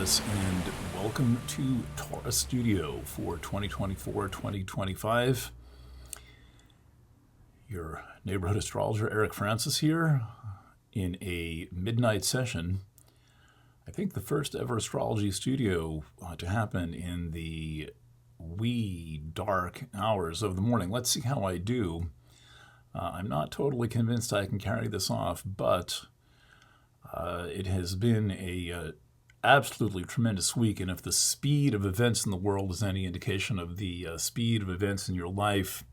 Taurus, and welcome to Taurus Studio for 2024-2025. Your neighborhood astrologer, Eric Francis, here in a midnight session. I think the first ever astrology studio to happen in the wee dark hours of the morning. Let's see how I do. I'm not totally convinced I can carry this off, but it has been a absolutely tremendous week, and if the speed of events in the world is any indication of the speed of events in your life,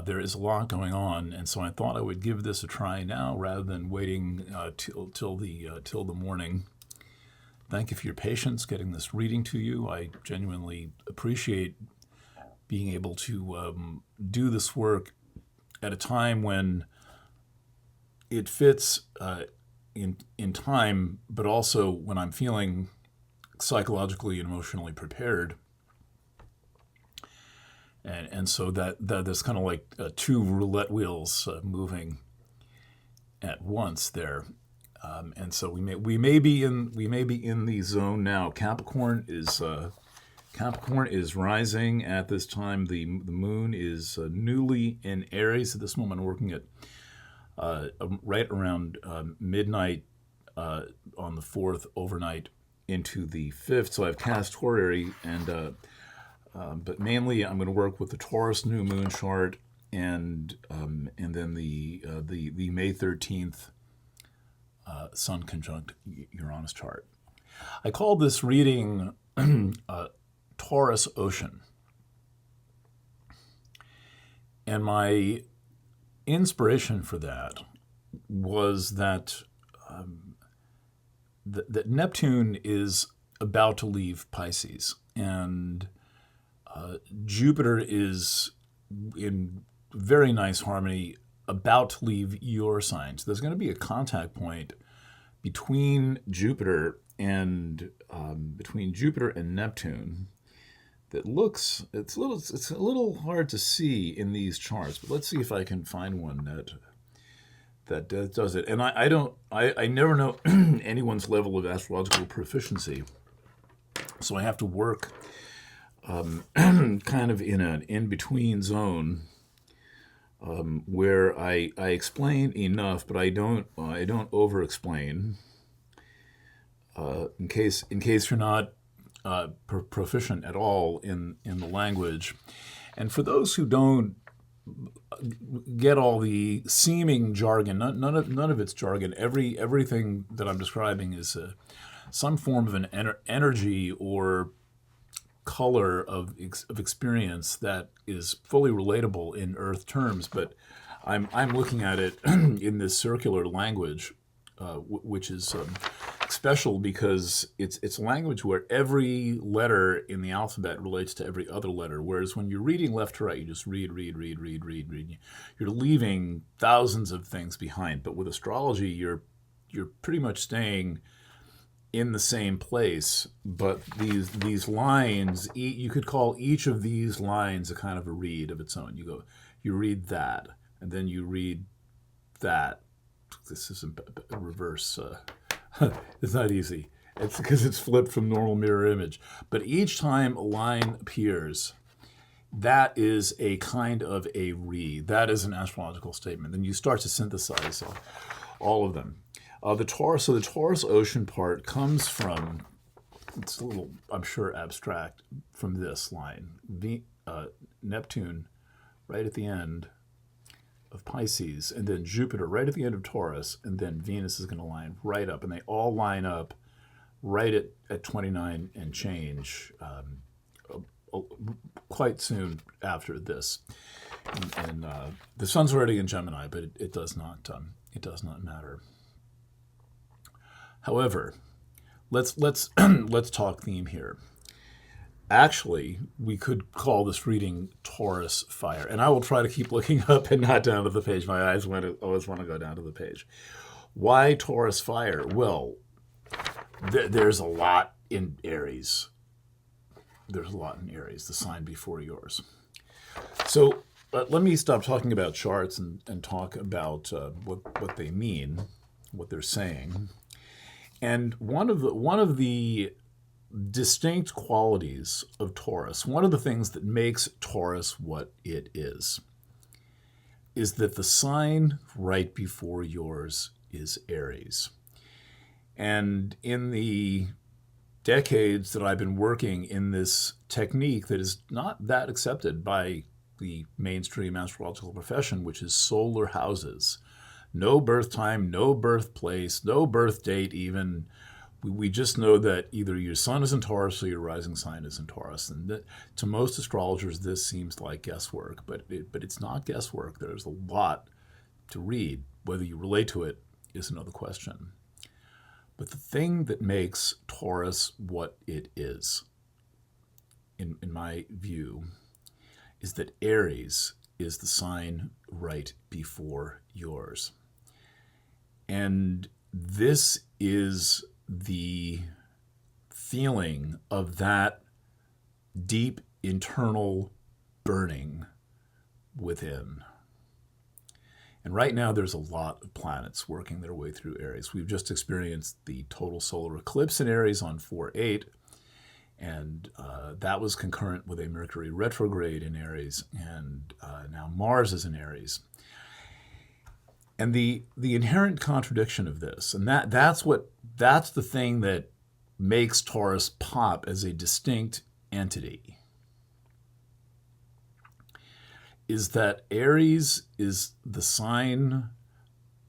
there is a lot going on, and so I thought I would give this a try now rather than waiting till the morning. Thank you for your patience getting this reading to you. I genuinely appreciate being able to do this work at a time when it fits in time, but also when I'm feeling psychologically and emotionally prepared. And so that there's kind of like two roulette wheels moving at once there. And so we may be in the zone now. Capricorn is rising at this time. The moon is newly in Aries at this moment, working at right around midnight on the 4th, overnight into the 5th. So I've cast Horary, and but mainly I'm going to work with the Taurus new moon chart and then the May 13th Sun conjunct Uranus chart. I call this reading Taurus Ocean, and my inspiration for that was that that Neptune is about to leave Pisces, and Jupiter is in very nice harmony, about to leave your sign. So there's going to be a contact point between Jupiter and Neptune that looks, it's a little hard to see in these charts, but let's see if I can find one that does it. And I never know anyone's level of astrological proficiency, so I have to work kind of in an in-between zone where I explain enough, but I don't over-explain in case you're not proficient at all in the language. And for those who don't get all the seeming jargon, none of it's jargon. Everything that I'm describing is some form of an energy or color of experience that is fully relatable in Earth terms. But I'm looking at it in this circular language, which is special because it's language where every letter in the alphabet relates to every other letter, whereas when you're reading left to right, you just read. You're leaving thousands of things behind. But with astrology, you're pretty much staying in the same place. But these lines, you could call each of these lines a kind of a read of its own. You read that, and then you read that. This is a reverse. It's not easy. It's because it's flipped from normal mirror image. But each time a line appears, that is a kind of a read. That is an astrological statement. Then you start to synthesize all of them. The Taurus Ocean part comes from, it's a little, I'm sure, abstract, from this line. Neptune right at the end of Pisces, and then Jupiter right at the end of Taurus, and then Venus is going to line right up, and they all line up right at 29 and change quite soon after this. And the Sun's already in Gemini, but it does not matter. However, let's talk theme here. Actually, we could call this reading Taurus Fire, and I will try to keep looking up and not down to the page. My eyes always want to go down to the page. Why Taurus Fire? Well, there's a lot in Aries. There's a lot in Aries, the sign before yours. So let me stop talking about charts and talk about what they mean, what they're saying. And one of the distinct qualities of Taurus, one of the things that makes Taurus what it is that the sign right before yours is Aries. And in the decades that I've been working in this technique that is not that accepted by the mainstream astrological profession, which is solar houses. No birth time, no birthplace, no birth date even. We just know that either your sun is in Taurus or your rising sign is in Taurus. And to most astrologers, this seems like guesswork, but it's not guesswork. There's a lot to read. Whether you relate to it is another question. But the thing that makes Taurus what it is, in my view, is that Aries is the sign right before yours. And this is the feeling of that deep internal burning within. And right now, there's a lot of planets working their way through Aries. We've just experienced the total solar eclipse in Aries on 4/8, and that was concurrent with a Mercury retrograde in Aries, and now Mars is in Aries. And the inherent contradiction of this, and that's the thing that makes Taurus pop as a distinct entity, is that Aries is the sign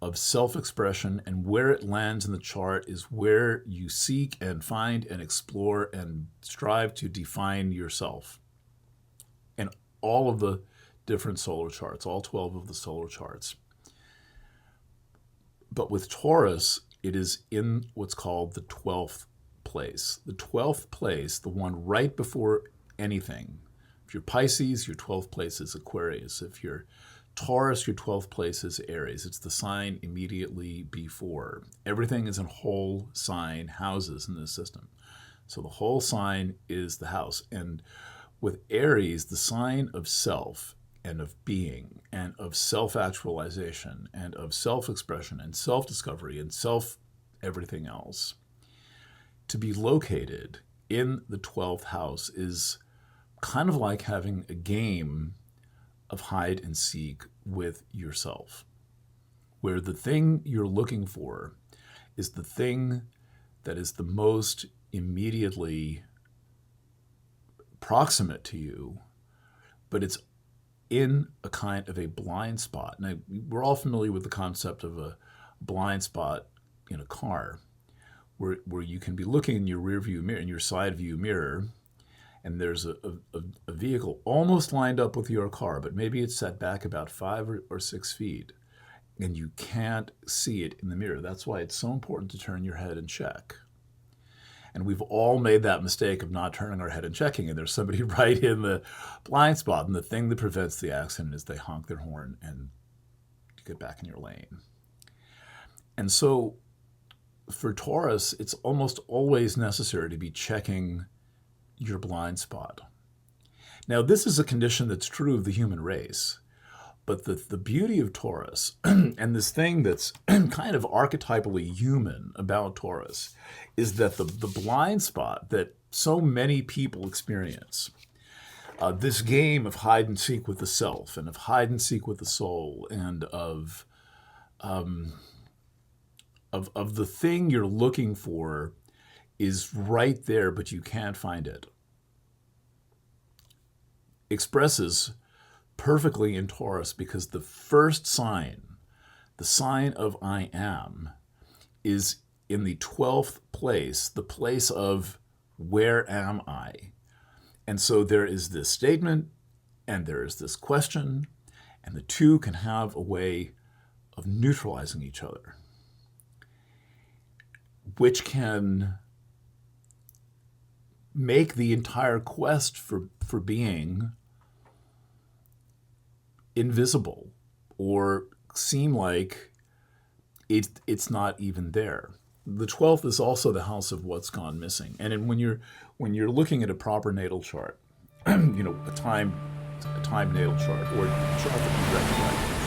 of self-expression, and where it lands in the chart is where you seek and find and explore and strive to define yourself. And all of the different solar charts, all 12 of the solar charts. But with Taurus, it is in what's called the 12th place. The 12th place, the one right before anything. If you're Pisces, your 12th place is Aquarius. If you're Taurus, your 12th place is Aries. It's the sign immediately before. Everything is in whole sign houses in this system. So the whole sign is the house. And with Aries, the sign of self and of being and of self-actualization and of self-expression and self-discovery and self-everything else, to be located in the 12th house is kind of like having a game of hide and seek with yourself, where the thing you're looking for is the thing that is the most immediately proximate to you, but it's in a kind of a blind spot. Now, we're all familiar with the concept of a blind spot in a car, where you can be looking in your rear view mirror, in your side view mirror, and there's a vehicle almost lined up with your car, but maybe it's set back about 5 or 6 feet, and you can't see it in the mirror. That's why it's so important to turn your head and check. And we've all made that mistake of not turning our head and checking, and there's somebody right in the blind spot, and the thing that prevents the accident is they honk their horn and get back in your lane. And so for Taurus, it's almost always necessary to be checking your blind spot. Now, this is a condition that's true of the human race, but the beauty of Taurus and this thing that's kind of archetypally human about Taurus is that the blind spot that so many people experience, this game of hide and seek with the self and of hide and seek with the soul and of the thing you're looking for, is right there, but you can't find it, expresses perfectly in Taurus, because the first sign, the sign of I am, is in the 12th place, the place of where am I? And so there is this statement and there is this question, and the two can have a way of neutralizing each other, which can make the entire quest for being invisible or seem like it's not even there. The 12th is also the house of what's gone missing. And when you're looking at a proper natal chart, a time natal chart, or a chart that you recognize,